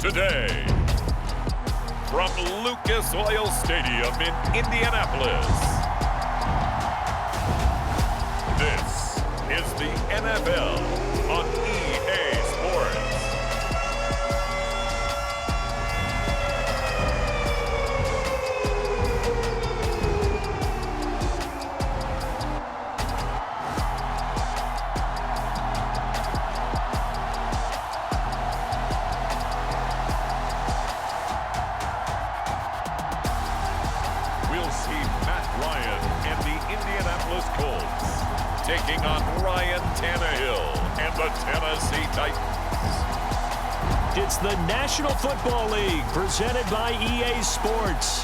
today, from Lucas Oil Stadium in Indianapolis, this is the NFL on EA Sports. Indianapolis Colts taking on Ryan Tannehill and the Tennessee Titans. It's the National Football League presented by EA Sports.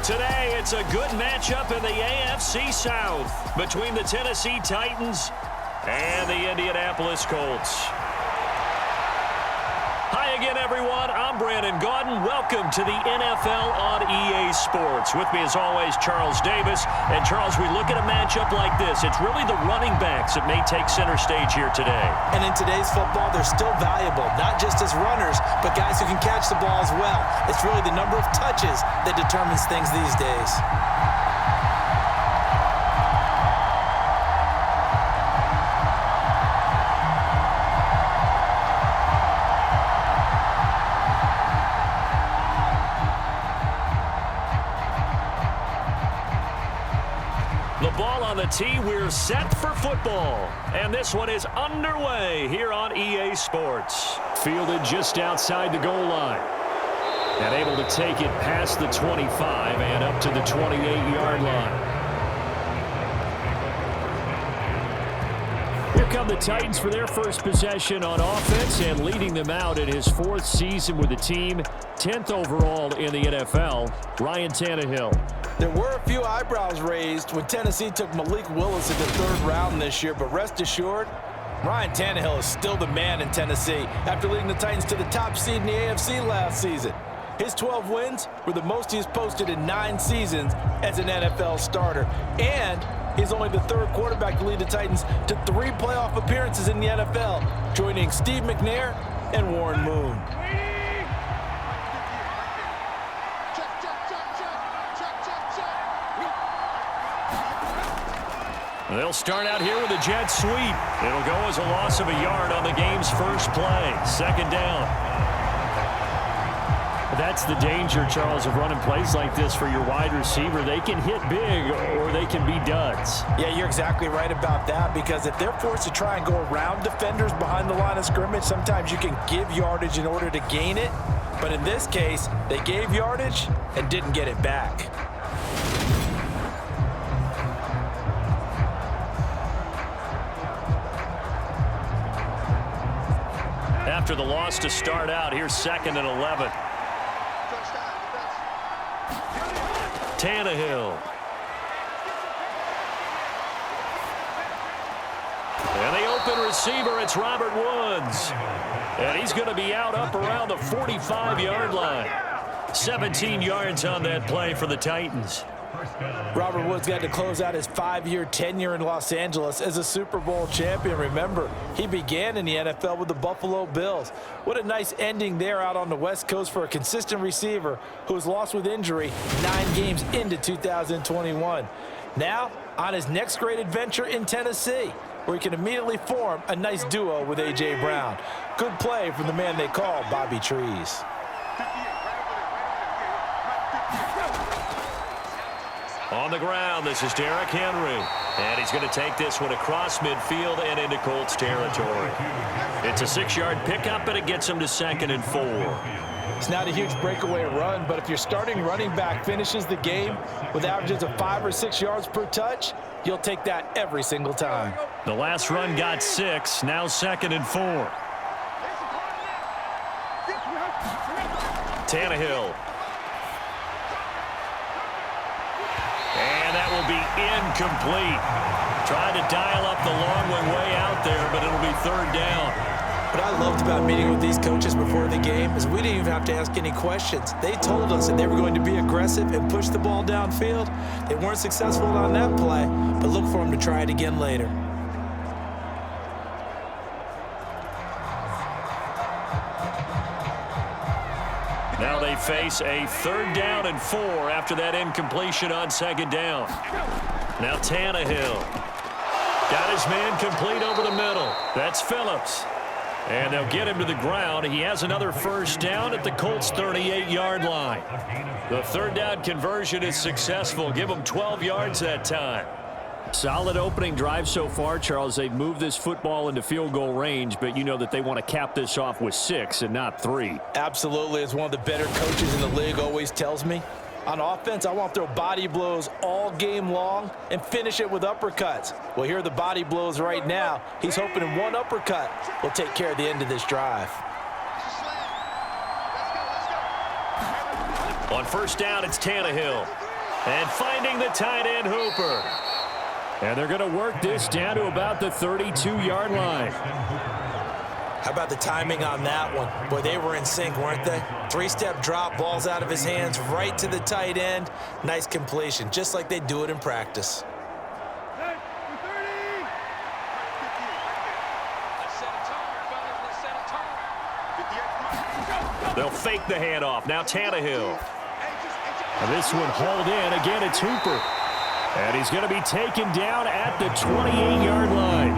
Today, it's a good matchup in the AFC South between the Tennessee Titans and the Indianapolis Colts. Hi again, everyone. I'm Brandon Gaudin. Welcome to the NFL on EA Sports. With me, as always, Charles Davis. And, Charles, we look at a matchup like this. It's really the running backs that may take center stage here today. And in today's football, they're still valuable, not just as runners, but guys who can catch the ball as well. It's really the number of touches that determines things these days. On the tee, we're set for football, and this one is underway here on EA Sports. Fielded just outside the goal line, and able to take it past the 25 and up to the 28-yard line. Here come the Titans for their first possession on offense, and leading them out in his fourth season with the team, 10th overall in the NFL, Ryan Tannehill. There were a few eyebrows raised when Tennessee took Malik Willis in the third round this year, but rest assured, Ryan Tannehill is still the man in Tennessee after leading the Titans to the top seed in the AFC last season. His 12 wins were the most he's posted in 9 seasons as an NFL starter, and he's only the third quarterback to lead the Titans to 3 playoff appearances in the NFL, joining Steve McNair and Warren Moon. They'll start out here with a jet sweep. It'll go as a loss of a yard on the game's first play. Second down. That's the danger, Charles, of running plays like this for your wide receiver. They can hit big or they can be duds. Yeah, you're exactly right about that, because if they're forced to try and go around defenders behind the line of scrimmage, sometimes you can give yardage in order to gain it. But in this case, they gave yardage and didn't get it back. After the loss to start out, here's 2nd and 11. Tannehill. And the open receiver, it's Robert Woods. And he's going to be out up around the 45-yard line. 17 yards on that play for the Titans. Robert Woods got to close out his 5-year tenure in Los Angeles as a Super Bowl champion. Remember, he began in the NFL with the Buffalo Bills. What a nice ending there out on the West Coast for a consistent receiver who was lost with injury 9 games into 2021. Now, on his next great adventure in Tennessee, where he can immediately form a nice duo with A.J. Brown. Good play from the man they call Bobby Trees. On the ground, this is Derrick Henry. And he's going to take this one across midfield and into Colts territory. It's a 6-yard pickup, and it gets him to 2nd and 4. It's not a huge breakaway run, but if your starting running back finishes the game with averages of 5 or 6 yards per touch, you'll take that every single time. The last run got 6, now 2nd and 4. Tannehill. And that will be incomplete. Tried to dial up the long one way out there, but it'll be 3rd down. What I loved about meeting with these coaches before the game is we didn't even have to ask any questions. They told us that they were going to be aggressive and push the ball downfield. They weren't successful on that play, but look for them to try it again later. Now they face a 3rd down and 4 after that incompletion on 2nd down. Now Tannehill. Got his man complete over the middle. That's Phillips. And they'll get him to the ground. He has another 1st down at the Colts' 38-yard line. The 3rd down conversion is successful. Give them 12 yards that time. Solid opening drive so far, Charles. They've moved this football into field goal range, but you know that they want to cap this off with 6 and not 3. Absolutely. As one of the better coaches in the league always tells me, on offense, I want to throw body blows all game long and finish it with uppercuts. Well, here are the body blows right now. He's hoping in one uppercut will take care of the end of this drive. On 1st down, it's Tannehill. And finding the tight end, Hooper. And they're going to work this down to about the 32-yard line. How about the timing on that one? Boy, they were in sync, weren't they? 3-step drop, balls out of his hands, right to the tight end. Nice completion, just like they do it in practice. They'll fake the handoff. Now Tannehill. And this one hauled in. Again, it's Hooper. And he's going to be taken down at the 28-yard line.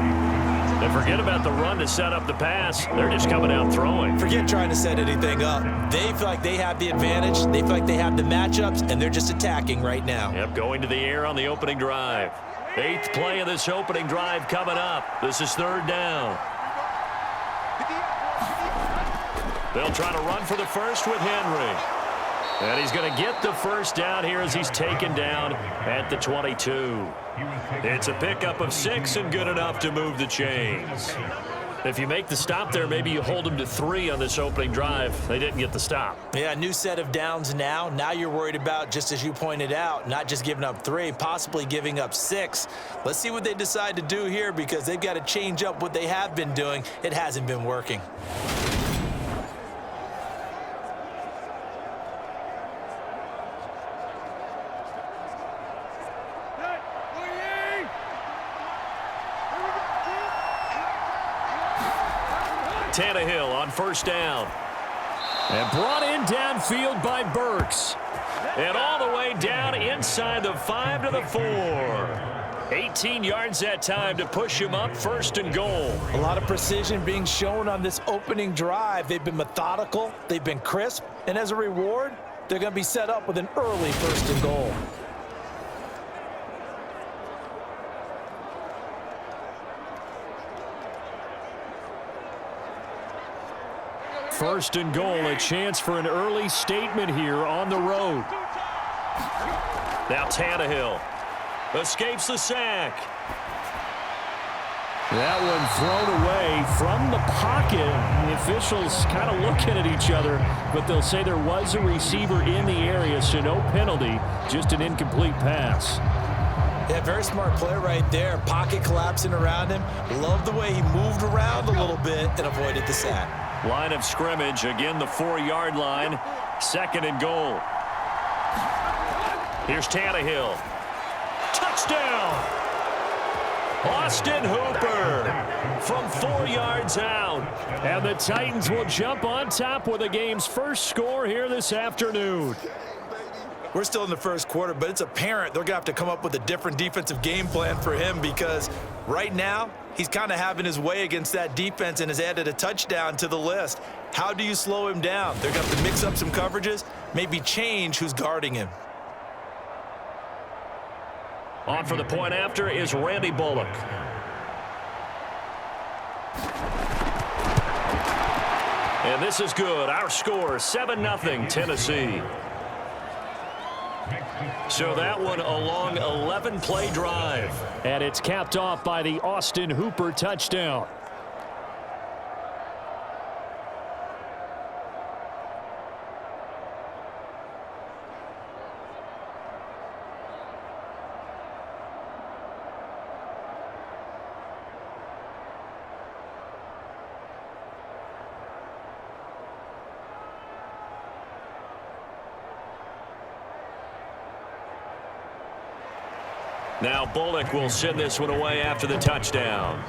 And forget about the run to set up the pass. They're just coming out throwing. Forget trying to set anything up. They feel like they have the advantage. They feel like they have the matchups, and they're just attacking right now. Yep, going to the air on the opening drive. 8th play of this opening drive coming up. This is 3rd down. They'll try to run for the first with Henry. And he's going to get the 1st down here as he's taken down at the 22. It's a pickup of 6 and good enough to move the chains. If you make the stop there, maybe you hold them to 3 on this opening drive. They didn't get the stop. Yeah, new set of downs now. Now you're worried about, just as you pointed out, not just giving up 3, possibly giving up 6. Let's see what they decide to do here because they've got to change up what they have been doing. It hasn't been working. Tannehill on 1st down. And brought in downfield by Burks. And all the way down inside the 5 to the 4. 18 yards that time to push him up 1st and goal. A lot of precision being shown on this opening drive. They've been methodical. They've been crisp. And as a reward, they're going to be set up with an early 1st and goal. First and goal, a chance for an early statement here on the road. Now Tannehill escapes the sack. That one thrown away from the pocket. The officials kind of looking at each other, but they'll say there was a receiver in the area, so no penalty, just an incomplete pass. Yeah, very smart play right there. Pocket collapsing around him. Love the way he moved around a little bit and avoided the sack. Line of scrimmage, again the 4-yard line. 2nd and goal. Here's Tannehill. Touchdown! Austin Hooper from 4 yards out. And the Titans will jump on top with the game's first score here this afternoon. We're still in the 1st quarter, but it's apparent they're going to have to come up with a different defensive game plan for him because right now he's kind of having his way against that defense and has added a touchdown to the list. How do you slow him down? They're going to have to mix up some coverages, maybe change who's guarding him. On for the point after is Randy Bullock. And this is good. Our score, 7-0 Tennessee. So that one a long 11-play drive. And it's capped off by the Austin Hooper touchdown. Now Bullock will send this one away after the touchdown.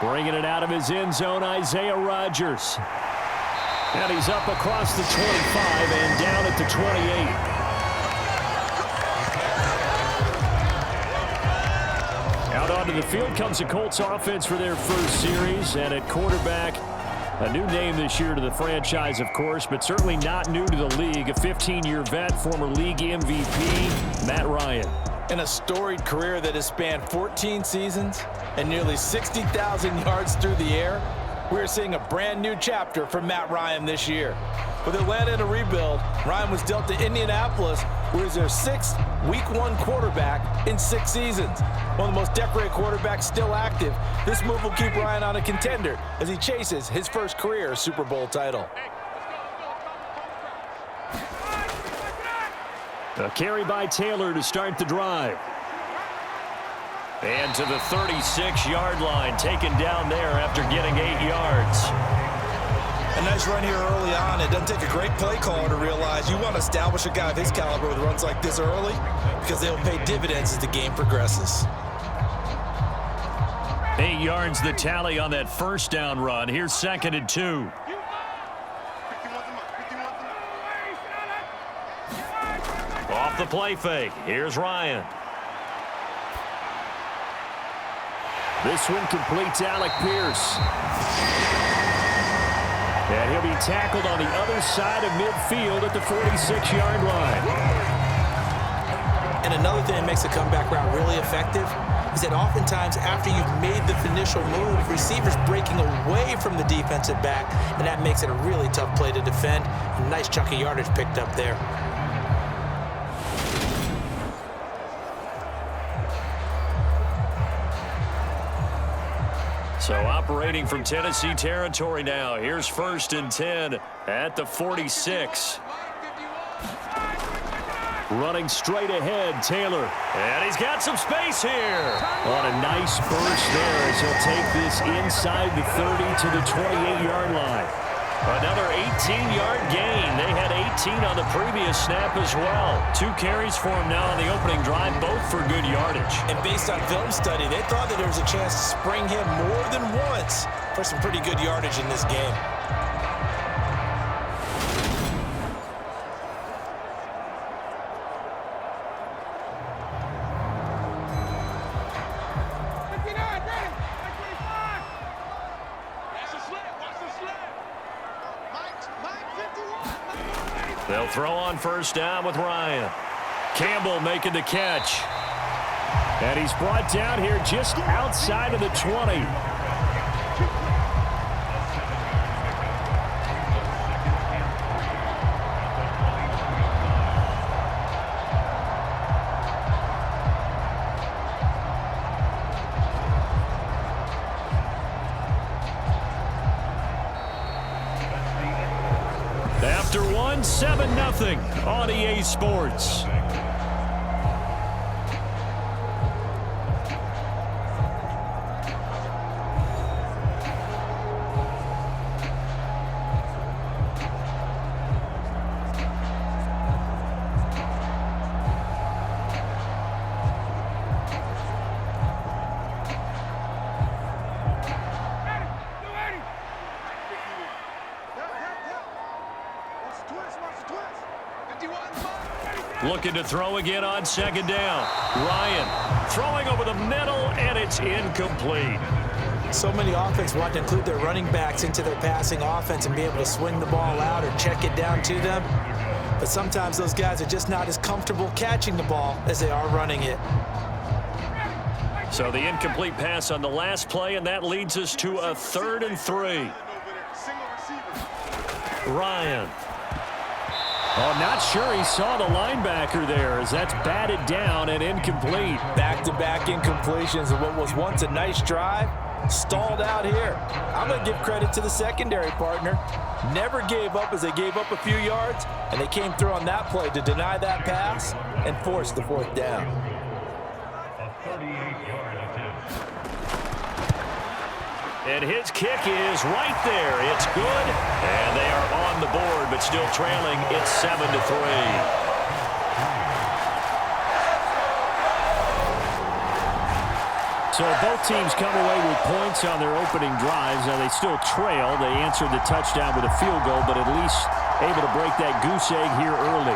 Bringing it out of his end zone, Isaiah Rodgers. And he's up across the 25 and down at the 28. Out onto the field comes the Colts offense for their first series. And at quarterback, a new name this year to the franchise, of course, but certainly not new to the league. A 15-year vet, former league MVP, Matt Ryan. In a storied career that has spanned 14 seasons and nearly 60,000 yards through the air, we're seeing a brand new chapter for Matt Ryan this year. With Atlanta in a rebuild, Ryan was dealt to Indianapolis, where he's their 6th Week 1 quarterback in 6 seasons. One of the most decorated quarterbacks still active, this move will keep Ryan on a contender as he chases his first career Super Bowl title. A carry by Taylor to start the drive. And to the 36-yard line, taken down there after getting 8 yards. A nice run here early on. It doesn't take a great play caller to realize you want to establish a guy of his caliber with runs like this early because they'll pay dividends as the game progresses. 8 yards the tally on that first down run. Here's 2nd and 2. Off the play fake. Here's Ryan. This one completes Alec Pierce. And he'll be tackled on the other side of midfield at the 46-yard line. And another thing that makes the comeback route really effective is that oftentimes after you've made the initial move, receivers breaking away from the defensive back, and that makes it a really tough play to defend. A nice chunk of yardage picked up there. So operating from Tennessee territory now. Here's 1st and 10 at the 46. Running straight ahead, Taylor. And he's got some space here. On a nice burst there as he'll take this inside the 30 to the 28-yard line. Another 18-yard gain. They had 18 on the previous snap as well. 2 carries for him now on the opening drive, both for good yardage. And based on film study, they thought that there was a chance to spring him more than once for some pretty good yardage in this game. They'll throw on 1st down with Ryan. Campbell making the catch. And he's brought down here just outside of the 20. After 7-0 on EA Sports. Looking to throw again on 2nd down. Ryan throwing over the middle, and it's incomplete. So many offenses want to include their running backs into their passing offense and be able to swing the ball out or check it down to them. But sometimes those guys are just not as comfortable catching the ball as they are running it. So the incomplete pass on the last play, and that leads us to a 3rd and 3. Ryan. Oh, not sure he saw the linebacker there as that's batted down and incomplete. Back-to-back incompletions of what was once a nice drive, stalled out here. I'm going to give credit to the secondary partner. Never gave up as they gave up a few yards, and they came through on that play to deny that pass and force the 4th down. And his kick is right there. It's good. And they are on the board, but still trailing. It's 7-3. So both teams come away with points on their opening drives. Now they still trail. They answered the touchdown with a field goal, but at least able to break that goose egg here early.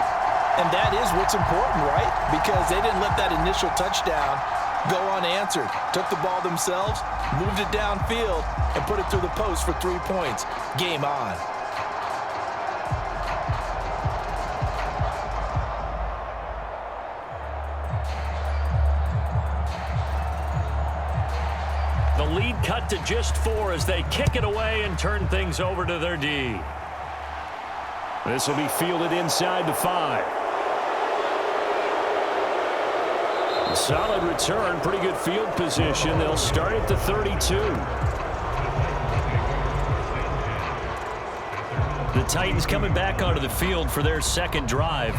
And that is what's important, right? Because they didn't let that initial touchdown go unanswered. Took the ball themselves, moved it downfield, and put it through the post for 3 points. Game on. The lead cut to just 4 as they kick it away and turn things over to their D. This will be fielded inside the 5. A solid return, pretty good field position. They'll start at the 32. The Titans coming back onto the field for their second drive.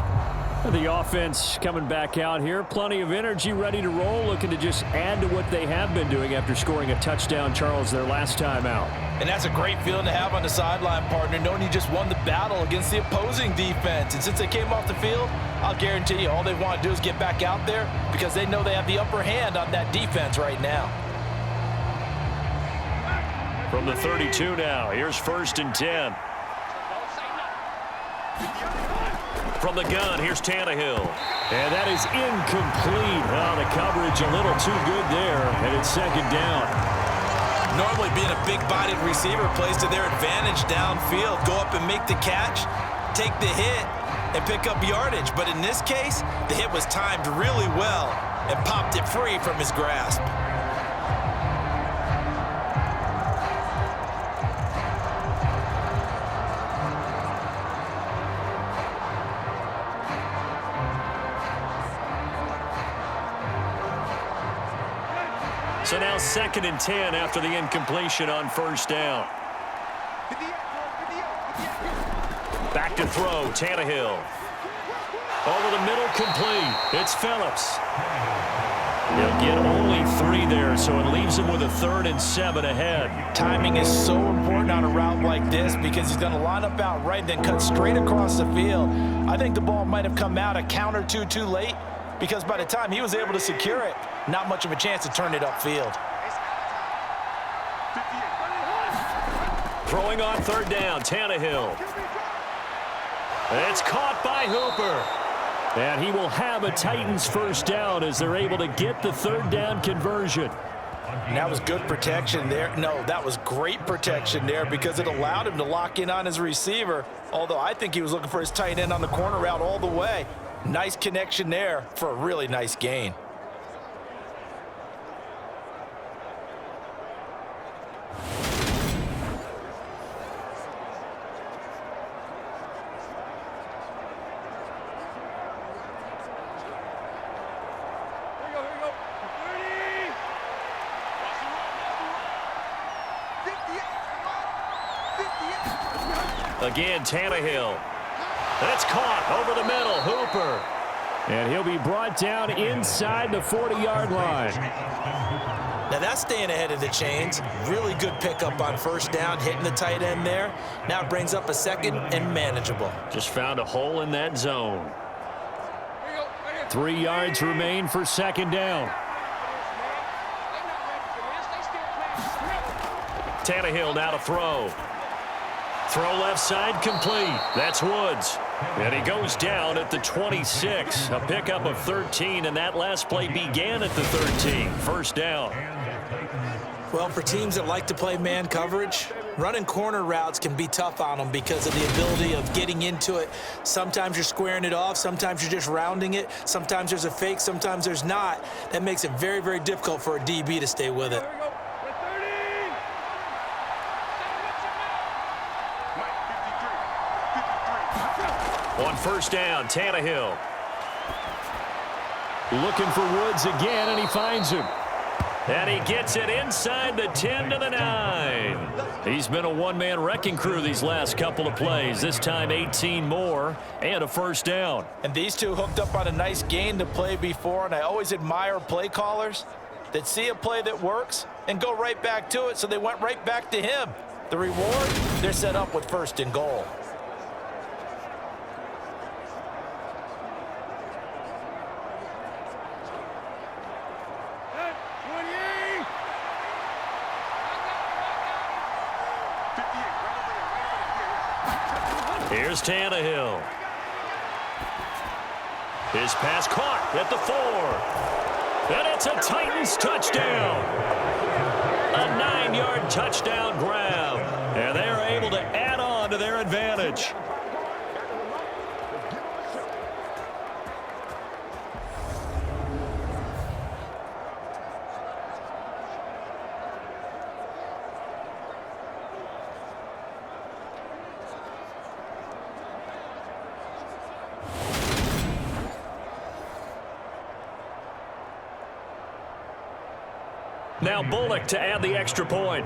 The offense coming back out here. Plenty of energy, ready to roll, looking to just add to what they have been doing after scoring a touchdown, Charles, their last time out. And that's a great feeling to have on the sideline, partner, knowing you just won the battle against the opposing defense. And since they came off the field, I'll guarantee you all they want to do is get back out there because they know they have the upper hand on that defense right now. From the 32 now, here's 1st and 10. From the gun, here's Tannehill. And that is incomplete. Oh, the coverage a little too good there, and it's 2nd down. Normally being a big-bodied receiver plays to their advantage downfield. Go up and make the catch, take the hit, and pick up yardage. But in this case, the hit was timed really well and popped it free from his grasp. So now 2nd and 10 after the incompletion on 1st down. Back to throw, Tannehill. Over the middle, complete. It's Phillips. He'll get only 3 there, so it leaves him with a 3rd and 7 ahead. Timing is so important on a route like this because he's going to line up out right, then cut straight across the field. I think the ball might have come out a count or two too late because by the time he was able to secure it, not much of a chance to turn it upfield. Throwing on 3rd down, Tannehill. It's caught by Hooper. And he will have a Titans 1st down as they're able to get the 3rd down conversion. And that was good protection there. No, that was great protection there because it allowed him to lock in on his receiver, although I think he was looking for his tight end on the corner route all the way. Nice connection there for a really nice gain. Again, Tannehill. That's caught over the middle. Hooper. And he'll be brought down inside the 40-yard line. Now that's staying ahead of the chains. Really good pickup on 1st down, hitting the tight end there. Now it brings up a 2nd and manageable. Just found a hole in that zone. 3 yards remain for 2nd down. Tannehill now to throw. Throw left side, complete. That's Woods. And he goes down at the 26. A pickup of 13, and that last play began at the 13. 1st down. Well, for teams that like to play man coverage, running corner routes can be tough on them because of the ability of getting into it. Sometimes you're squaring it off. Sometimes you're just rounding it. Sometimes there's a fake. Sometimes there's not. That makes it very, very difficult for a DB to stay with it. On 1st down, Tannehill. Looking for Woods again, and he finds him. And he gets it inside the 10 to the 9. He's been a one-man wrecking crew these last couple of plays. This time 18 more and a 1st down. And these two hooked up on a nice gain to play before, and I always admire play callers that see a play that works and go right back to it, so they went right back to him. The reward, they're set up with 1st and goal. Here's Tannehill. His pass caught at the 4. And it's a Titans touchdown. A 9-yard touchdown grab. And they are able to add on to their advantage. Now Bullock to add the extra point.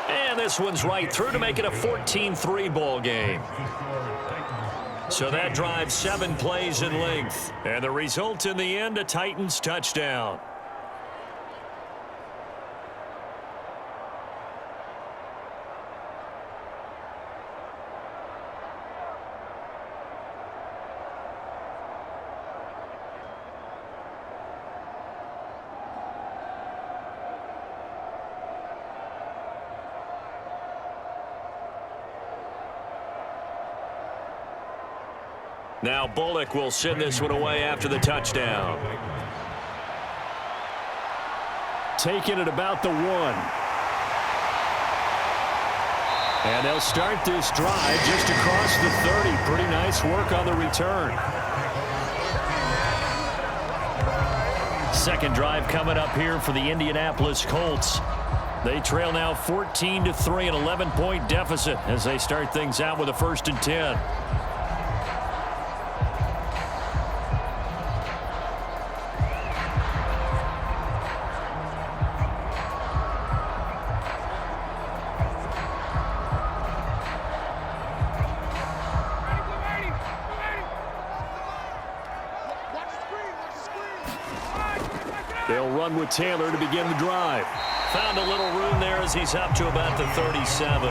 And this one's right through to make it a 14-3 ball game. So that drives 7 plays in length. And the result in the end, a Titans touchdown. Now Bullock will send this one away after the touchdown. Taking it about the 1. And they'll start this drive just across the 30. Pretty nice work on the return. Second drive coming up here for the Indianapolis Colts. They trail now 14-3, an 11-point deficit as they start things out with a 1st and 10. They'll run with Taylor to begin the drive. Found a little room there as he's up to about the 37.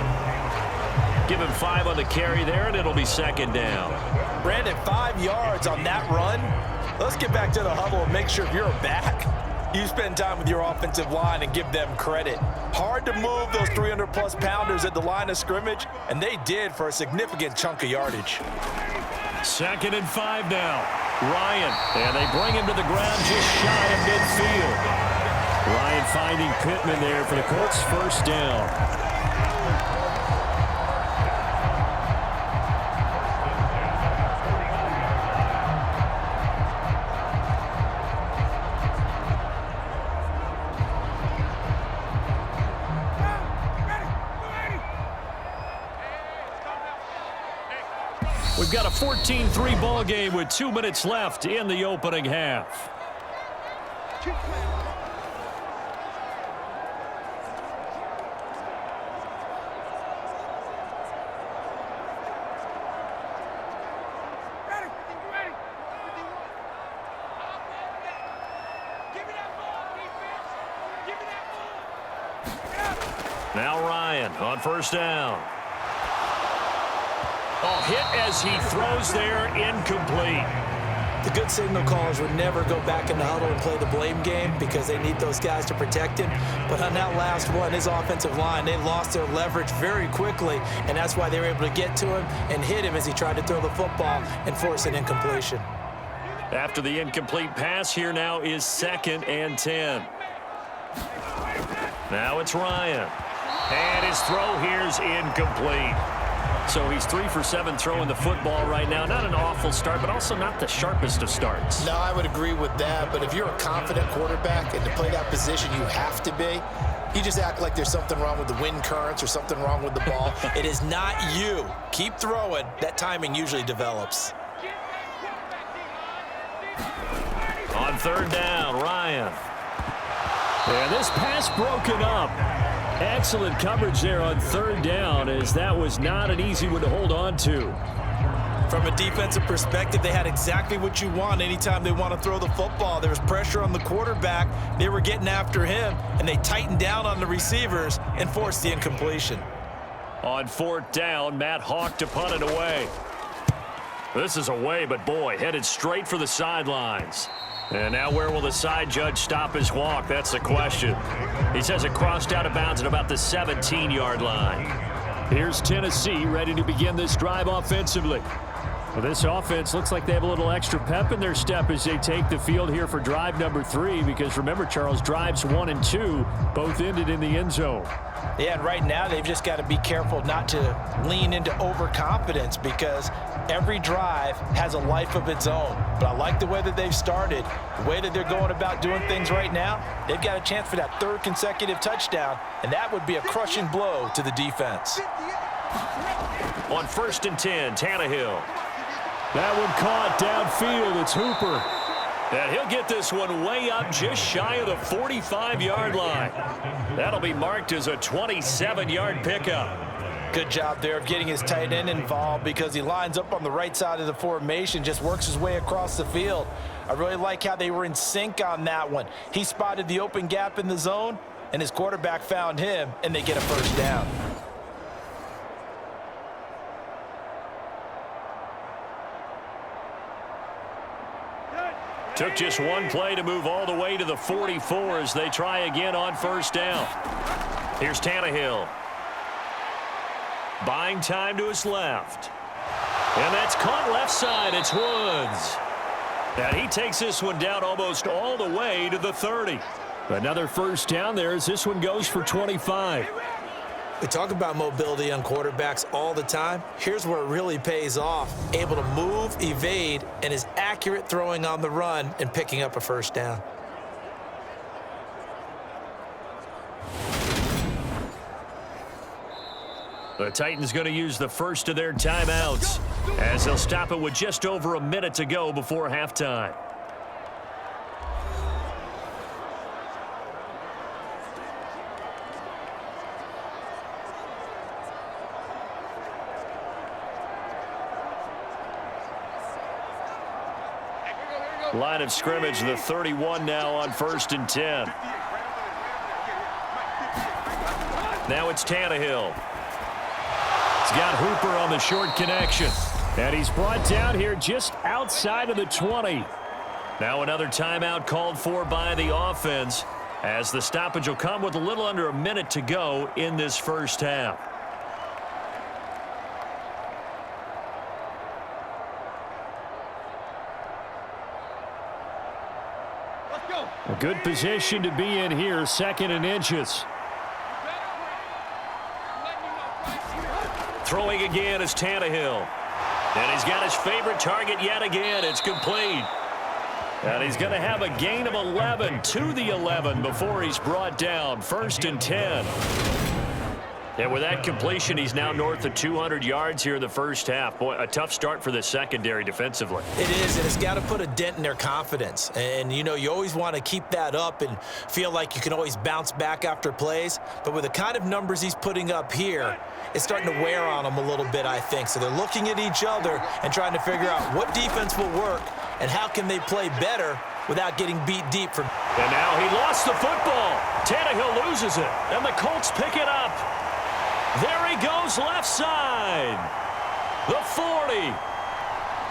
Give him 5 on the carry there, and it'll be 2nd down. Brandon, 5 yards on that run. Let's get back to the huddle and make sure if you're a back, you spend time with your offensive line and give them credit. Hard to move those 300-plus pounders at the line of scrimmage, and they did for a significant chunk of yardage. 2nd and 5 now. Ryan, and they bring him to the ground just shy of midfield. Ryan finding Pittman there for the Colts' 1st down. We've got a 14-3 ball game with 2 minutes left in the opening half. Now Ryan on 1st down. Oh, hit as he throws there, incomplete. The good signal callers would never go back in the huddle and play the blame game because they need those guys to protect him. But on that last one, his offensive line, they lost their leverage very quickly, and that's why they were able to get to him and hit him as he tried to throw the football and force an incompletion. After the incomplete pass, here now is 2nd and 10. Now it's Ryan. And his throw here's incomplete. So he's 3 for 7 throwing the football right now. Not an awful start, but also not the sharpest of starts. No, I would agree with that. But if you're a confident quarterback and to play that position, you have to be. You just act like there's something wrong with the wind currents or something wrong with the ball. It is not you. Keep throwing. That timing usually develops. On 3rd down, Ryan. And this pass broken up. Excellent coverage there on 3rd down, as that was not an easy one to hold on to. From a defensive perspective, they had exactly what you want anytime they want to throw the football. There was pressure on the quarterback. They were getting after him, and they tightened down on the receivers and forced the incompletion. On 4th down, Matt Hawk to punt it away. This is away, but boy, headed straight for the sidelines. And now where will the side judge stop his walk? That's the question. He says it crossed out of bounds at about the 17-yard line. Here's Tennessee ready to begin this drive offensively. Well, this offense looks like they have a little extra pep in their step as they take the field here for drive number 3, because remember, Charles, drives 1 and 2 both ended in the end zone. Yeah, and right now they've just got to be careful not to lean into overconfidence, because every drive has a life of its own. But I like the way that they've started, the way that they're going about doing things right now. They've got a chance for that 3rd consecutive touchdown, and that would be a crushing blow to the defense. On 1st and 10, Tannehill. That one caught downfield. It's Hooper. And he'll get this one way up just shy of the 45-yard line. That'll be marked as a 27-yard pickup. Good job there of getting his tight end involved, because he lines up on the right side of the formation, just works his way across the field. I really like how they were in sync on that one. He spotted the open gap in the zone, and his quarterback found him, and they get a 1st down. Took just one play to move all the way to the 44 as they try again on 1st down. Here's Tannehill. Buying time to his left. And that's caught left side. It's Woods. And he takes this one down almost all the way to the 30. Another 1st down there as this one goes for 25. We talk about mobility on quarterbacks all the time. Here's where it really pays off. Able to move, evade, and is accurate throwing on the run and picking up a 1st down. The Titans going to use the first of their timeouts as they'll stop it with just over a minute to go before halftime. Line of scrimmage, the 31 now on 1st and 10. Now it's Tannehill. He's got Hooper on the short connection. And he's brought down here just outside of the 20. Now another timeout called for by the offense, as the stoppage will come with a little under a minute to go in this 1st half. A good position to be in here, 2nd and inches. Throwing again is Tannehill. And he's got his favorite target yet again. It's complete. And he's going to have a gain of 11 to the 11 before he's brought down. 1st and 10. And with that completion, he's now north of 200 yards here in the 1st half. Boy, a tough start for the secondary defensively. It is, and it's got to put a dent in their confidence. And, you know, you always want to keep that up and feel like you can always bounce back after plays. But with the kind of numbers he's putting up here, it's starting to wear on them a little bit, I think. So they're looking at each other and trying to figure out what defense will work and how can they play better without getting beat deep. And now he lost the football. Tannehill loses it, and the Colts pick it up. There he goes left side. The 40.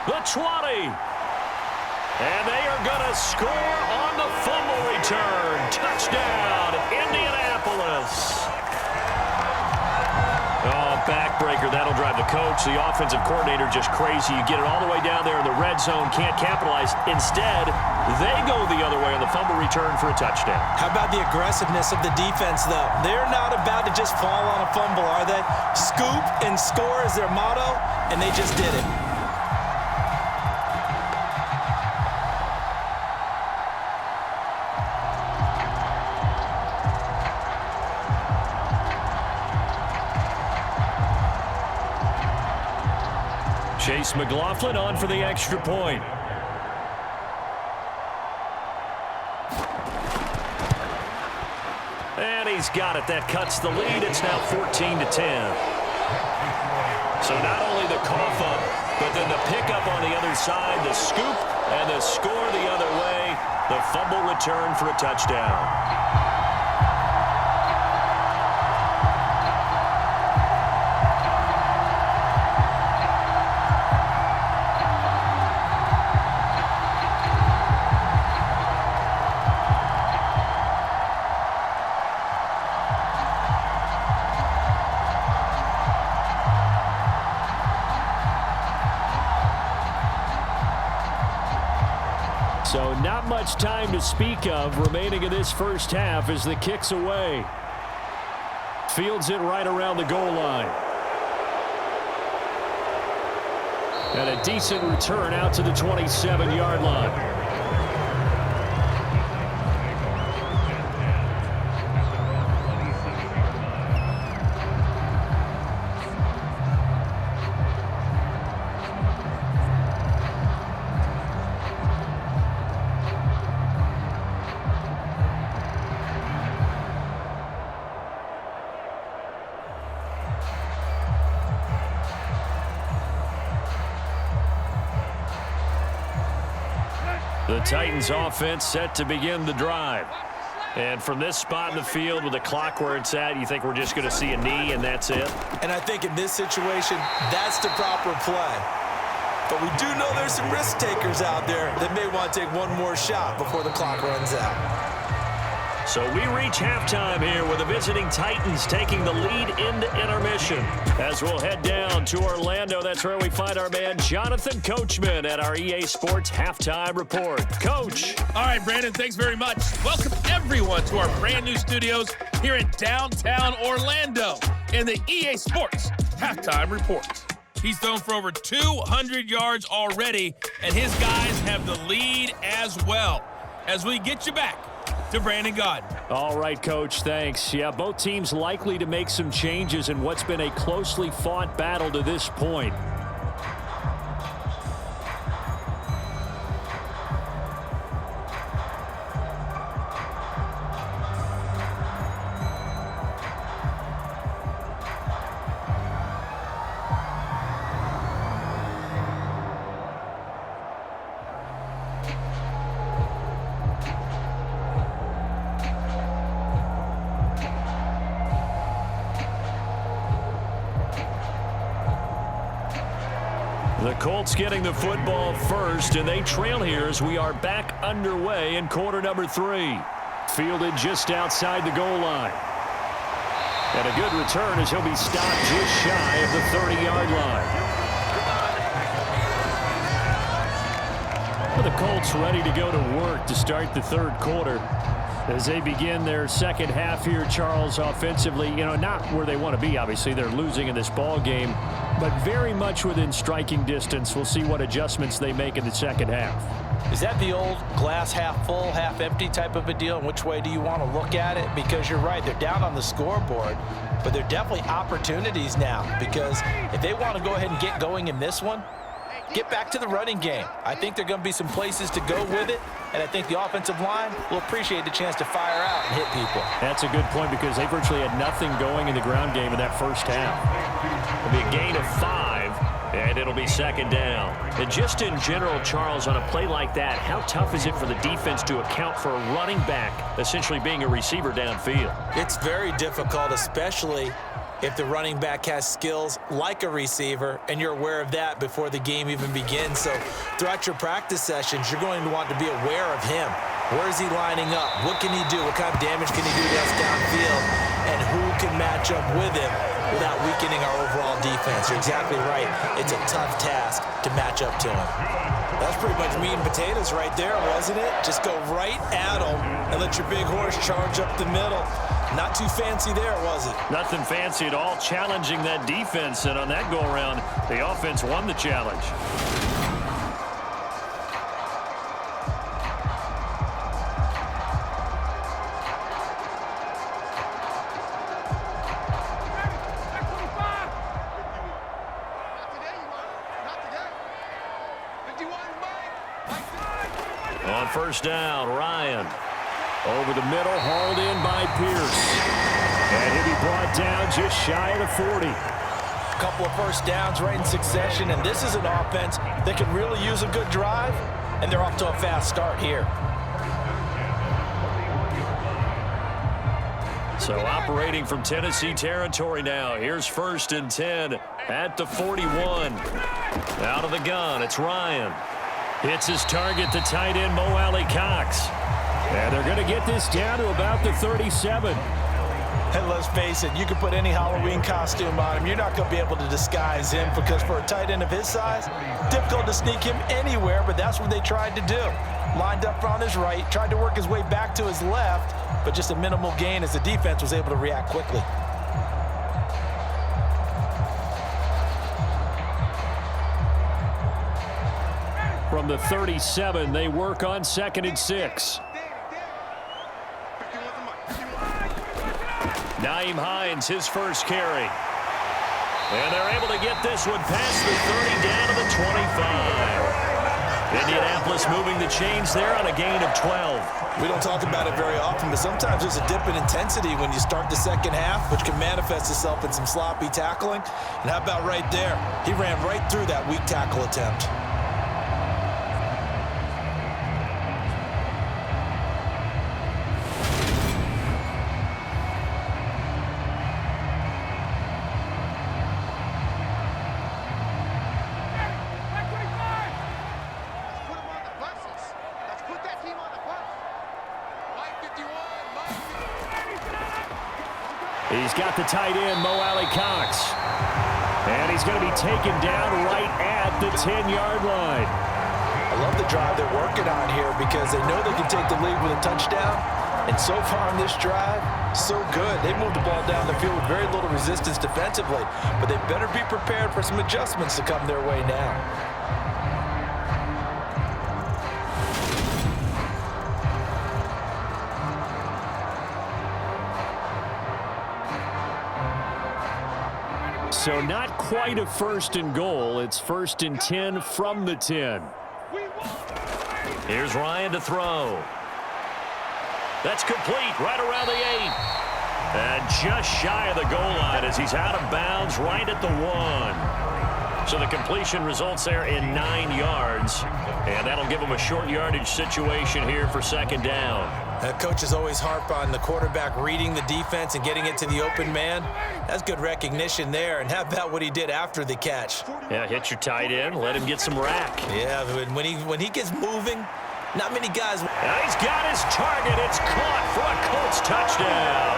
The 20. And they are going to score on the fumble return. Touchdown, Indianapolis. Oh, backbreaker. That'll drive the coach, the offensive coordinator, just crazy. You get it all the way down there in the red zone, can't capitalize. Instead, they go the other way on the fumble return for a touchdown. How about the aggressiveness of the defense, though? They're not about to just fall on a fumble, are they? Scoop and score is their motto, and they just did it. Chase McLaughlin on for the extra point. And he's got it. That cuts the lead. It's now 14-10. So not only the cough up, but then the pickup on the other side, the scoop, and the score the other way. The fumble return for a touchdown. So not much time to speak of remaining in this first half as the kick's away. Fields it right around the goal line. And a decent return out to the 27-yard line. The Titans offense set to begin the drive. And from this spot in the field with the clock where it's at, you think we're just going to see a knee and that's it? And I think in this situation, that's the proper play. But we do know there's some risk takers out there that may want to take one more shot before the clock runs out. So we reach halftime here with the visiting Titans taking the lead into intermission. As we'll head down to Orlando, that's where we find our man Jonathan Coachman at our EA Sports Halftime Report. Coach. All right, Brandon, thanks very much. Welcome everyone to our brand new studios here in downtown Orlando in the EA Sports Halftime Report. He's thrown for over 200 yards already, and his guys have the lead as well. As we get you back to Brandon Gaudin. All right, Coach, thanks. Yeah, both teams likely to make some changes in what's been a closely fought battle to this point. The Colts getting the football first, and they trail here as we are back underway in quarter number 3. Fielded just outside the goal line. And a good return as he'll be stopped just shy of the 30-yard line. Well, the Colts ready to go to work to start the third quarter. As they begin their second half here, Charles, offensively, not where they want to be, obviously. They're losing in this ball game, but very much within striking distance. We'll see what adjustments they make in the second half. Is that the old glass half full, half empty type of a deal? And which way do you want to look at it? Because you're right, they're down on the scoreboard, but they're definitely opportunities now. Because if they want to go ahead and get going in this one, get back to the running game. I think there are going to be some places to go with it, and I think the offensive line will appreciate the chance to fire out and hit people. That's a good point because they virtually had nothing going in the ground game in that first half. It'll be a gain of 5, and it'll be second down. And just in general, Charles, on a play like that, how tough is it for the defense to account for a running back essentially being a receiver downfield? It's very difficult, especially if the running back has skills like a receiver, and you're aware of that before the game even begins. So throughout your practice sessions, you're going to want to be aware of him. Where is he lining up? What can he do? What kind of damage can he do to us downfield? And who can match up with him without weakening our overall defense? You're exactly right. It's a tough task to match up to him. That's pretty much meat and potatoes right there, wasn't it? Just go right at him and let your big horse charge up the middle. Not too fancy there, was it? Nothing fancy at all, challenging that defense. And on that go-around, the offense won the challenge. On first down, Ryan. Over the middle, hauled in by Pierce. And he'll be brought down just shy of the 40. A couple of first downs right in succession, and this is an offense that can really use a good drive, and they're off to a fast start here. So operating from Tennessee territory now. Here's first and 10 at the 41. Out of the gun, it's Ryan. Hits his target, the tight end, Mo Alley Cox. And they're going to get this down to about the 37. And let's face it, you can put any Halloween costume on him. You're not going to be able to disguise him because for a tight end of his size, difficult to sneak him anywhere, but that's what they tried to do. Lined up on his right, tried to work his way back to his left, but just a minimal gain as the defense was able to react quickly. From the 37, they work on 2nd and 6. Nyheim Hines, his first carry. And they're able to get this one past the 30 down to the 25. Indianapolis moving the chains there on a gain of 12. We don't talk about it very often, but sometimes there's a dip in intensity when you start the second half, which can manifest itself in some sloppy tackling. And how about right there? He ran right through that weak tackle attempt. He's got the tight end, Mo Alley-Cox. And he's going to be taken down right at the 10-yard line. I love the drive they're working on here because they know they can take the lead with a touchdown. And so far on this drive, so good. They moved the ball down the field with very little resistance defensively. But they better be prepared for some adjustments to come their way now. So not quite a 1st and goal. It's 1st and 10 from the 10. Here's Ryan to throw. That's complete right around the 8. And just shy of the goal line as he's out of bounds right at the 1. So the completion results there in 9 yards. And that'll give him a short yardage situation here for 2nd down. Coaches always harp on the quarterback reading the defense and getting it to the open man. That's good recognition there. And how about what he did after the catch? Yeah, hit your tight end, let him get some rack. Yeah, when he gets moving, not many guys. And he's got his target. It's caught for a Colts touchdown.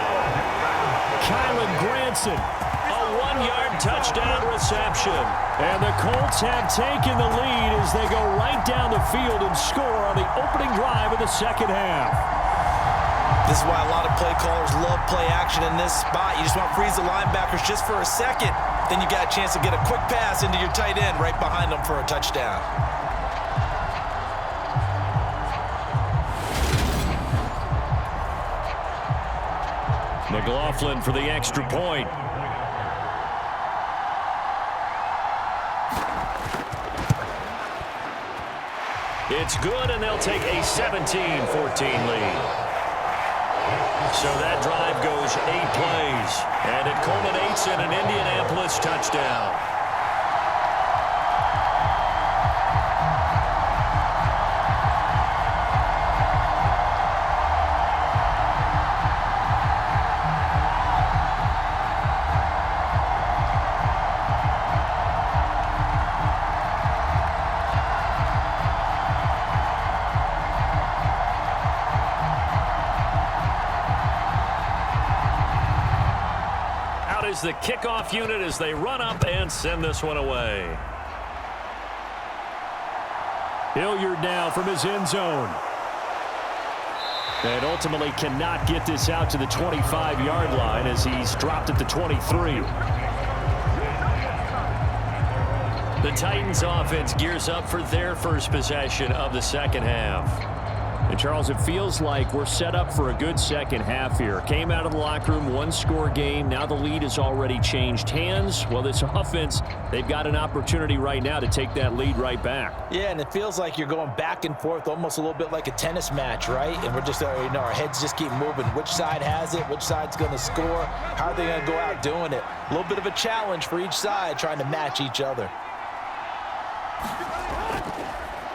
Kylan Granson, a 1-yard touchdown reception. And the Colts have taken the lead as they go right down the field and score on the opening drive of the 2nd half. This is why a lot of play callers love play action in this spot. You just want to freeze the linebackers just for a second. Then you got a chance to get a quick pass into your tight end right behind them for a touchdown. McLaughlin for the extra point. It's good, and they'll take a 17-14 lead. So that drive goes 8 plays, and it culminates in an Indianapolis touchdown. Is the kickoff unit as they run up and send this one away. Hilliard now from his end zone. And ultimately cannot get this out to the 25-yard line as he's dropped at the 23. The Titans offense gears up for their first possession of the 2nd half. And Charles, it feels like we're set up for a good 2nd half here. Came out of the locker room, 1-score game. Now the lead has already changed hands. Well, this offense, they've got an opportunity right now to take that lead right back. Yeah, and it feels like you're going back and forth almost a little bit like a tennis match, right? And we're just, our heads just keep moving. Which side has it? Which side's going to score? How are they going to go out doing it? A little bit of a challenge for each side trying to match each other.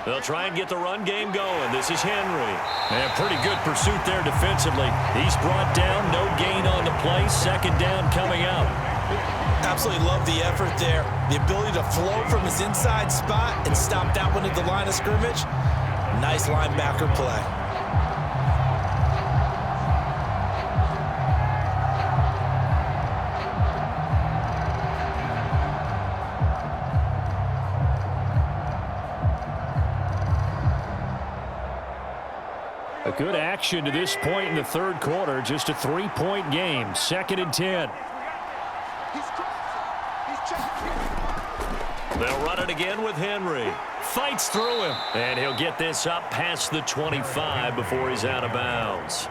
They'll try and get the run game going. This is Henry. And pretty good pursuit there defensively. He's brought down, no gain on the play. 2nd down coming out. Absolutely love the effort there. The ability to flow from his inside spot and stop that one at the line of scrimmage. Nice linebacker play. A good action to this point in the third quarter. Just a 3-point game. 2nd and 10. They'll run it again with Henry. Fights through him. And he'll get this up past the 25 before he's out of bounds.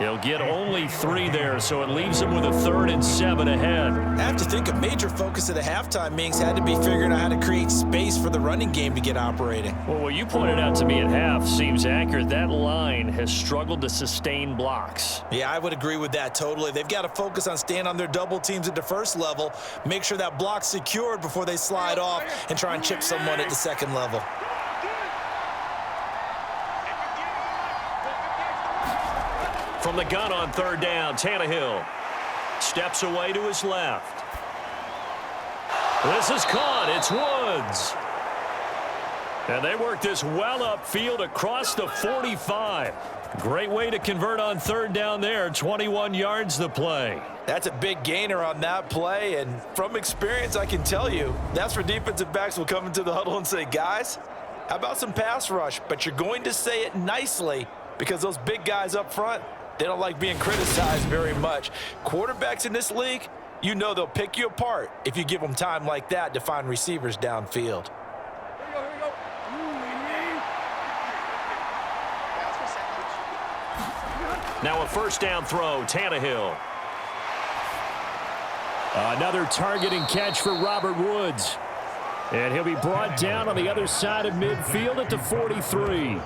He'll get only 3 there, so it leaves him with a 3rd and 7 ahead. I have to think a major focus of the halftime meetings had to be figuring out how to create space for the running game to get operating. Well, what you pointed out to me at half seems accurate. That line has struggled to sustain blocks. Yeah, I would agree with that totally. They've got to focus on staying on their double teams at the first level, make sure that block's secured before they slide off and try and chip someone at the second level. From the gun on 3rd down, Tannehill steps away to his left. This is caught. It's Woods. And they work this well upfield across the 45. Great way to convert on 3rd down there. 21 yards the play. That's a big gainer on that play, and from experience, I can tell you, that's where defensive backs will come into the huddle and say, guys, how about some pass rush? But you're going to say it nicely because those big guys up front, they don't like being criticized very much. Quarterbacks in this league, you know they'll pick you apart if you give them time like that to find receivers downfield. Now a 1st down throw, Tannehill. Another targeting catch for Robert Woods. And he'll be brought down on the other side of midfield at the 43. It's a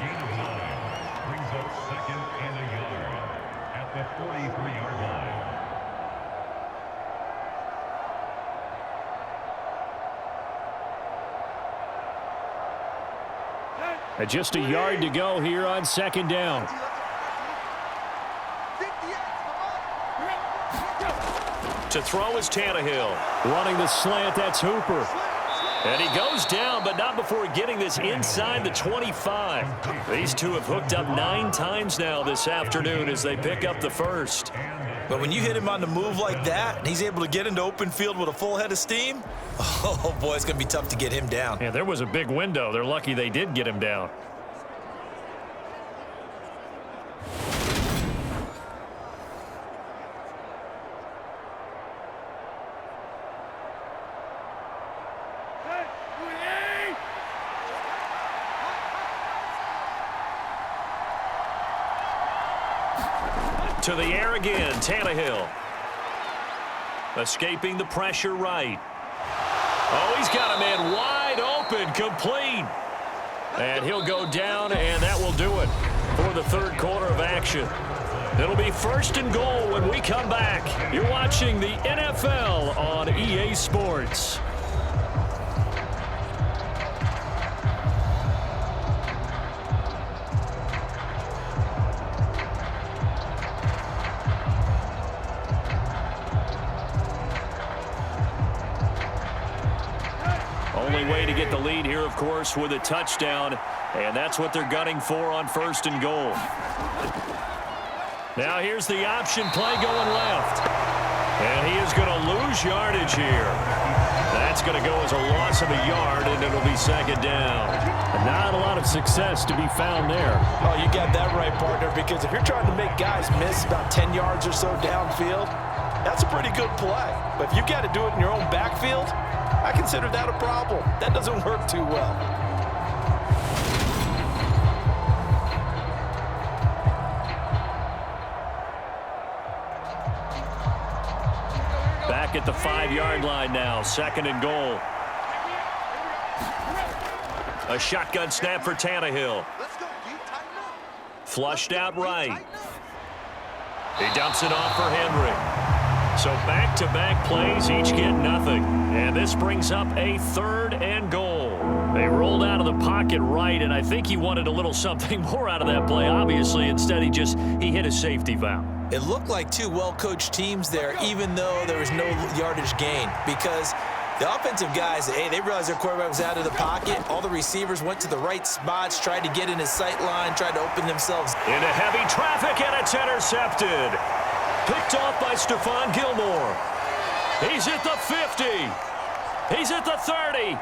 gain of 9. Brings up 2nd and a yard at the 43-yard line. Just a yard to go here on 2nd down. To throw is Tannehill. Running the slant, that's Hooper. And he goes down, but not before getting this inside the 25. These two have hooked up 9 times now this afternoon as they pick up the 1st. But when you hit him on the move like that, and he's able to get into open field with a full head of steam, oh boy, it's going to be tough to get him down. Yeah, there was a big window. They're lucky they did get him down. To the air again, Tannehill. Escaping the pressure right. Oh, he's got a man wide open, complete. And he'll go down, and that will do it for the 3rd quarter of action. It'll be 1st and goal when we come back. You're watching the NFL on EA Sports. Only way to get the lead here, of course, with a touchdown, and that's what they're gunning for on 1st and goal. Now here's the option play going left, and he is going to lose yardage here. That's going to go as a loss of a yard, and it'll be 2nd down. Not a lot of success to be found there. Oh, you got that right, partner, because if you're trying to make guys miss about 10 yards or so downfield, that's a pretty good play. But if you've got to do it in your own backfield, I consider that a problem. That doesn't work too well. Back at the 5-yard line now, 2nd and goal. A shotgun snap for Tannehill. Flushed out right. He dumps it off for Henry. So back-to-back plays, each get nothing. And this brings up a 3rd and goal. They rolled out of the pocket right, and I think he wanted a little something more out of that play, obviously. Instead, he hit a safety valve. It looked like 2 well-coached teams there, even though there was no yardage gain, because the offensive guys, hey, they realized their quarterback was out of the pocket. All the receivers went to the right spots, tried to get in his sight line, tried to open themselves. Into heavy traffic, and it's intercepted. Picked off by Stephon Gilmore. He's at the 50. He's at the 30.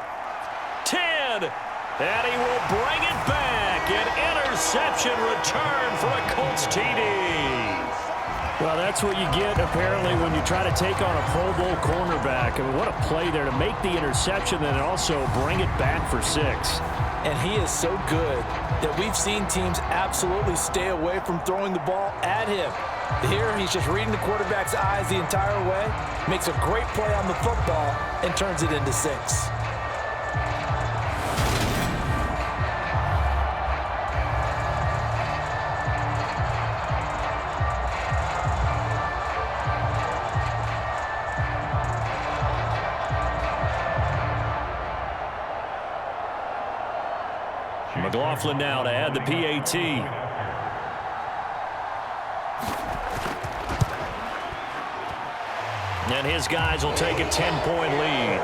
10. And he will bring it back. An interception interception, return for a Colts TD. Well, that's what you get, apparently, when you try to take on a Pro Bowl cornerback. I mean, what a play there to make the interception and also bring it back for 6. And he is so good that we've seen teams absolutely stay away from throwing the ball at him. Here, he's just reading the quarterback's eyes the entire way, makes a great play on the football, and turns it into 6. McLaughlin now to add the PAT. And his guys will take a 10-point lead.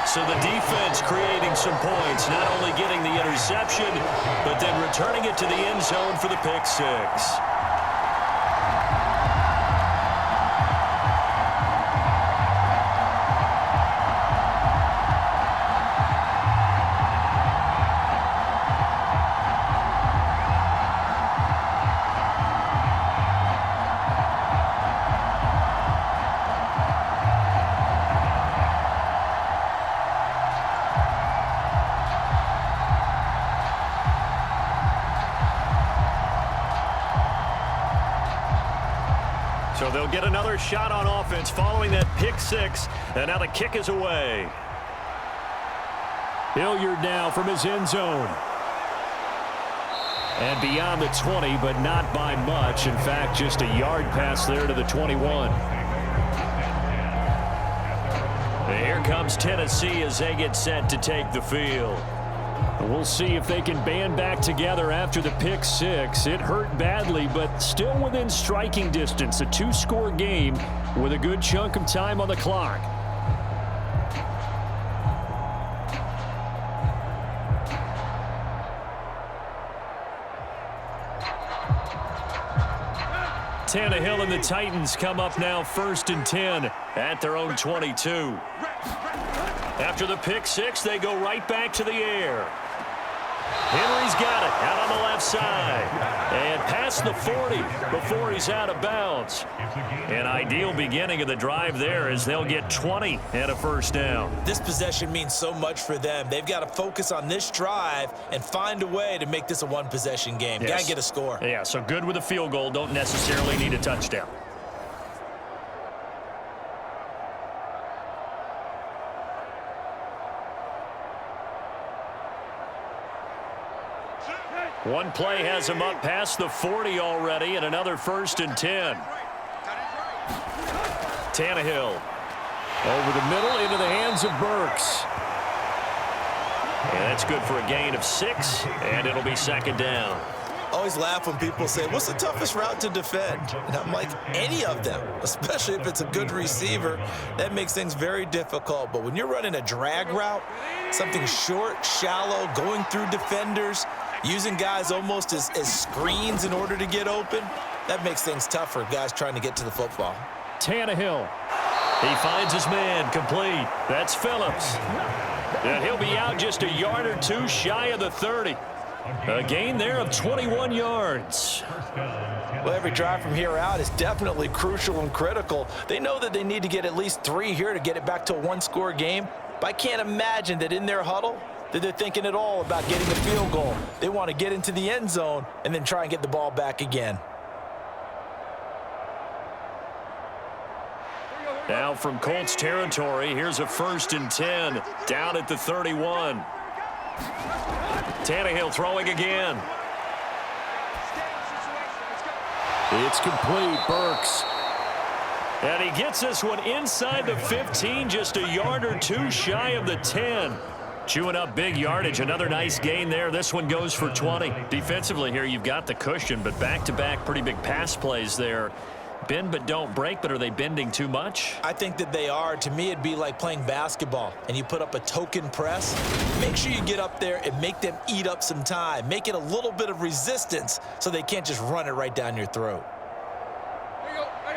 So the defense creating some points, not only getting the interception, but then returning it to the end zone for the pick 6. So they'll get another shot on offense following that pick 6, and now the kick is away. Hilliard now from his end zone. And beyond the 20, but not by much. In fact, just a yard pass there to the 21. And here comes Tennessee as they get set to take the field. We'll see if they can band back together after the pick 6. It hurt badly, but still within striking distance. A 2-score game with a good chunk of time on the clock. Tannehill and the Titans come up now 1st and 10 at their own 22. After the pick 6, they go right back to the air. Henry's got it out on the left side and past the 40 before he's out of bounds. An ideal beginning of the drive there as they'll get 20 and a first down. This possession means so much for them. They've got to focus on this drive and find a way to make this a one-possession game. Yes. Got to get a score. Yeah, so good with a field goal. Don't necessarily need a touchdown. One play has him up past the 40 already, and another 1st and 10. Tannehill. Over the middle into the hands of Burks. And that's good for a gain of 6, and it'll be 2nd down. Always laugh when people say, what's the toughest route to defend? And I'm like, any of them, especially if it's a good receiver. That makes things very difficult. But when you're running a drag route, something short, shallow, going through defenders, using guys almost as screens in order to get open, that makes things tough for guys trying to get to the football. Tannehill. He finds his man complete. That's Phillips. And he'll be out just a yard or 2 shy of the 30. A gain there of 21 yards. Well, every drive from here out is definitely crucial and critical. They know that they need to get at least 3 here to get it back to a 1-score game. But I can't imagine that in their huddle that they're thinking at all about getting a field goal. They want to get into the end zone and then try and get the ball back again. Now from Colts territory, here's a 1st and 10 down at the 31. Tannehill throwing again. It's complete. Burks. And he gets this one inside the 15, just a yard or 2 shy of the 10. Chewing up big yardage. Another nice gain there. This one goes for 20. Defensively here, you've got the cushion, but back-to-back pretty big pass plays there. Bend but don't break, but are they bending too much? I think that they are. To me, it'd be like playing basketball, and you put up a token press. Make sure you get up there and make them eat up some time. Make it a little bit of resistance so they can't just run it right down your throat.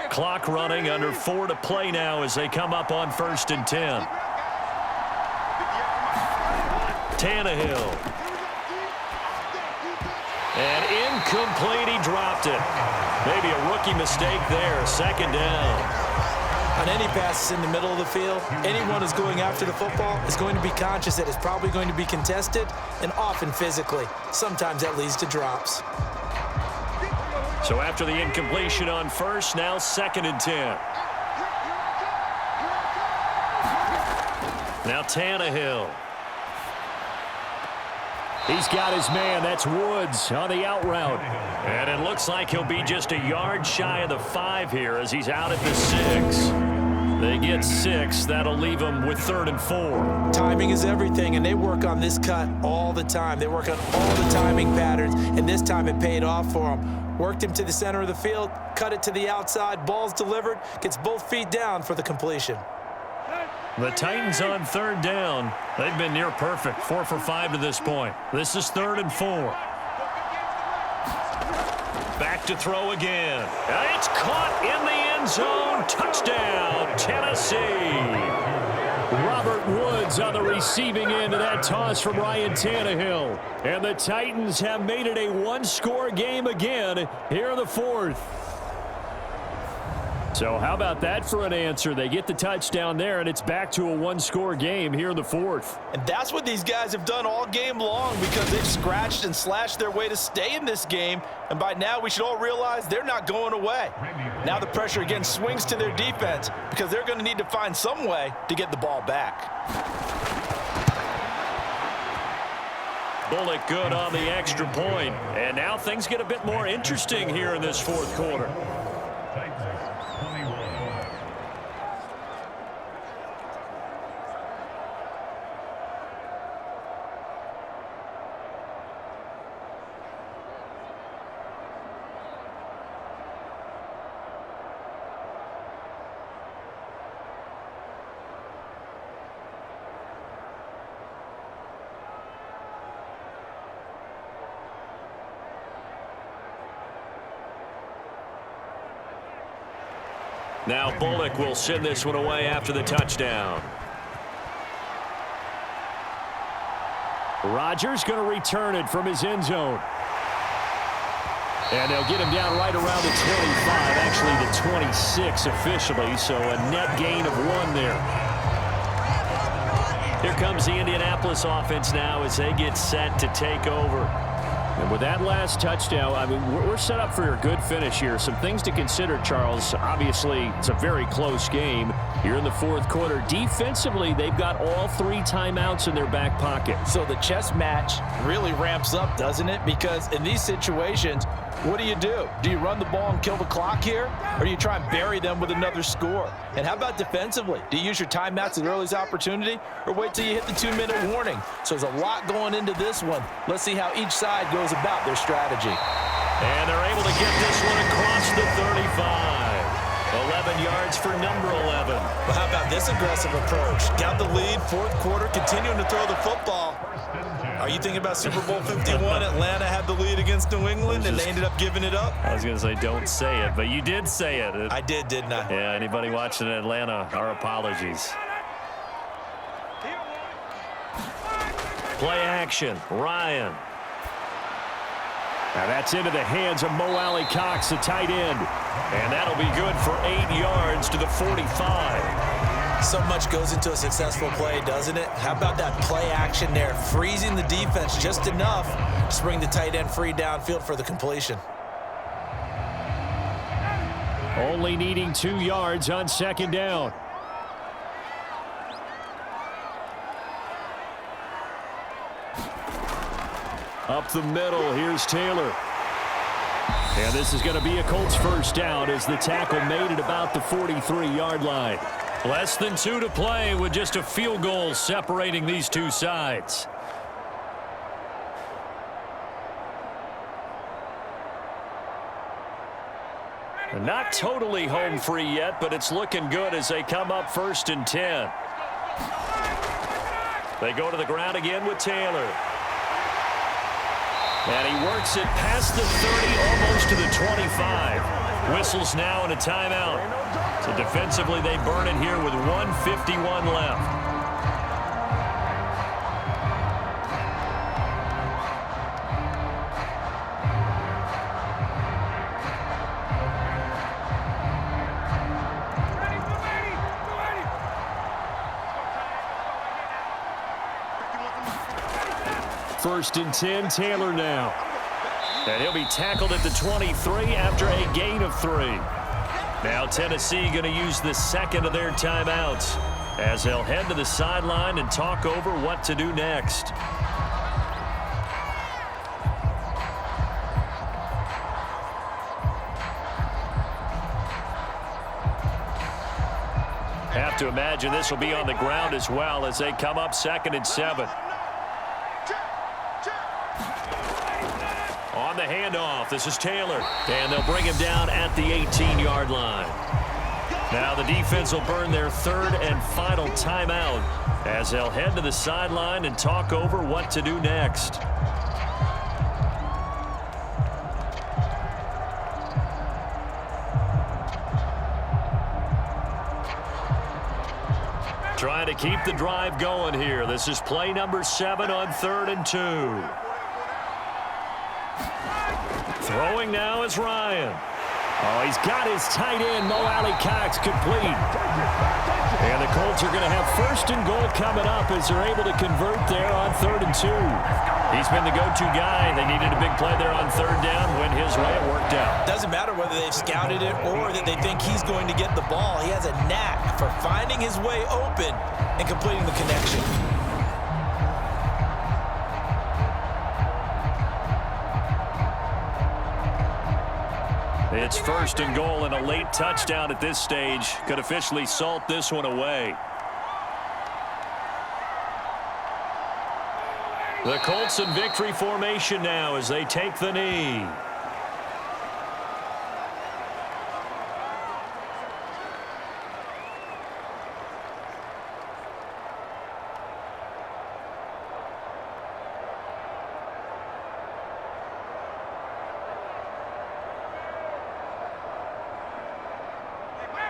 Clock running, under 4 to play now as they come up on 1st and 10. Tannehill. Incomplete. He dropped it. Maybe a rookie mistake there. Second down. On any passes in the middle of the field, anyone who's going after the football is going to be conscious that it's probably going to be contested, and often physically. Sometimes that leads to drops. So after the incompletion on first, now 2nd and 10. Now Tannehill. He's got his man. That's Woods on the out route. And it looks like he'll be just a yard shy of the 5 here as he's out at the 6. They get 6. That'll leave them with 3rd and 4. Timing is everything, and they work on this cut all the time. They work on all the timing patterns, and this time it paid off for them. Worked him to the center of the field, cut it to the outside, ball's delivered, gets both feet down for the completion. The Titans on 3rd down. They've been near perfect, 4 for 5 to this point. This is 3rd and 4. Back to throw again. It's caught in the end zone. Touchdown, Tennessee. Robert Woods on the receiving end of that toss from Ryan Tannehill. And the Titans have made it a one-score game again here in the 4th. So how about that for an answer? They get the touchdown there, and it's back to a one-score game here in the 4th. And that's what these guys have done all game long because they've scratched and slashed their way to stay in this game. And by now, we should all realize they're not going away. Now the pressure again swings to their defense because they're going to need to find some way to get the ball back. Bullock good on the extra point. And now things get a bit more interesting here in this 4th quarter. Now Bullock will send this one away after the touchdown. Rodgers going to return it from his end zone. And they'll get him down right around the 25, actually the 26 officially, so a net gain of 1 there. Here comes the Indianapolis offense now as they get set to take over. And with that last touchdown, I mean, we're set up for a good finish here. Some things to consider, Charles. Obviously, it's a very close game here in the 4th quarter. Defensively, they've got all 3 timeouts in their back pocket. So the chess match really ramps up, doesn't it? Because in these situations, what do? Do you run the ball and kill the clock here? Or do you try and bury them with another score? And how about defensively? Do you use your timeouts at the earliest opportunity? Or wait till you hit the 2-minute warning? So there's a lot going into this one. Let's see how each side goes about their strategy. And they're able to get this one across the 35. 11 yards for number 11. Well, how about this aggressive approach? Got the lead, 4th quarter, continuing to throw the football. Are you thinking about Super Bowl 51? Atlanta had the lead against New England, and they ended up giving it up? I was going to say don't say it, but you did say it. I did, didn't I? Yeah, anybody watching Atlanta, our apologies. Play action, Ryan. Now that's into the hands of Mo Alley-Cox, the tight end. And that'll be good for 8 yards to the 45. So much goes into a successful play, doesn't it? How about that play action there? Freezing the defense just enough to bring the tight end free downfield for the completion. Only needing 2 yards on 2nd down. Up the middle, here's Taylor. And this is going to be a Colts first down as the tackle made it about the 43-yard line. Less than 2 to play with just a field goal separating these two sides. And not totally home free yet, but it's looking good as they come up 1st and 10. They go to the ground again with Taylor. And he works it past the 30, almost to the 25. Whistles now and a timeout. So defensively, they burn it here with 1:51 left. 1st and 10, Taylor now. And he'll be tackled at the 23 after a gain of 3. Now Tennessee going to use the second of their timeouts as they'll head to the sideline and talk over what to do next. Have to imagine this will be on the ground as well as they come up 2nd and 7. On the handoff, this is Taylor, and they'll bring him down at the 18-yard line. Now the defense will burn their 3rd and final timeout as they'll head to the sideline and talk over what to do next. Trying to keep the drive going here. This is play number 7 on 3rd and 2. Throwing now is Ryan. Oh, he's got his tight end, Mo Alley-Cox, complete. And the Colts are going to have 1st and goal coming up as they're able to convert there on 3rd and 2. He's been the go-to guy. They needed a big play there on 3rd down. Went his way. It worked out. Doesn't matter whether they've scouted it or that they think he's going to get the ball. He has a knack for finding his way open and completing the connection. It's 1st and goal, and a late touchdown at this stage could officially salt this one away. The Colts in victory formation now as they take the knee.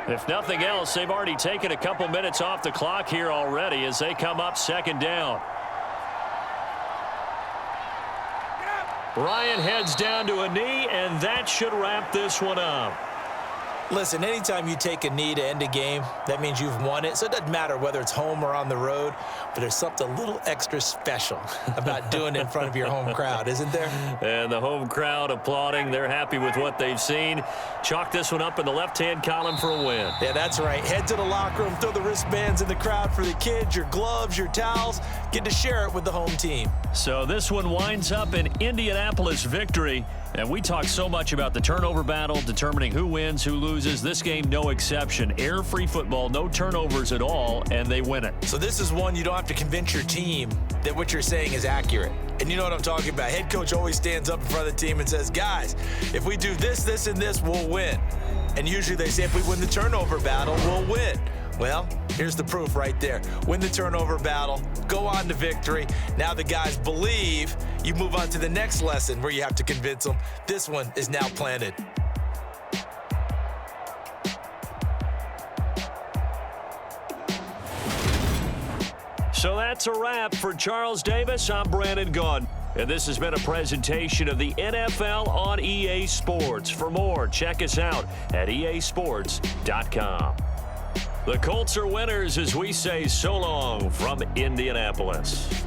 If nothing else, they've already taken a couple minutes off the clock here already as they come up 2nd down. Ryan heads down to a knee, and that should wrap this one up. Listen, anytime you take a knee to end a game, that means you've won it. So it doesn't matter whether it's home or on the road, but there's something a little extra special about doing it in front of your home crowd, isn't there? And the home crowd applauding. They're happy with what they've seen. Chalk this one up in the left-hand column for a win. Yeah, that's right. Head to the locker room, throw the wristbands in the crowd for the kids, your gloves, your towels. Get to share it with the home team. So this one winds up an Indianapolis victory. And we talk so much about the turnover battle, determining who wins, who loses. This game, no exception. Air-free football, no turnovers at all, and they win it. So this is one you don't have to convince your team that what you're saying is accurate. And you know what I'm talking about. Head coach always stands up in front of the team and says, guys, if we do this, this, and this, we'll win. And usually they say if we win the turnover battle, we'll win. Well, here's the proof right there. Win the turnover battle, go on to victory. Now the guys believe. You move on to the next lesson where you have to convince them. This one is now planted. So that's a wrap for Charles Davis. I'm Brandon Gaudin. And this has been a presentation of the NFL on EA Sports. For more, check us out at easports.com. The Colts are winners as we say so long from Indianapolis.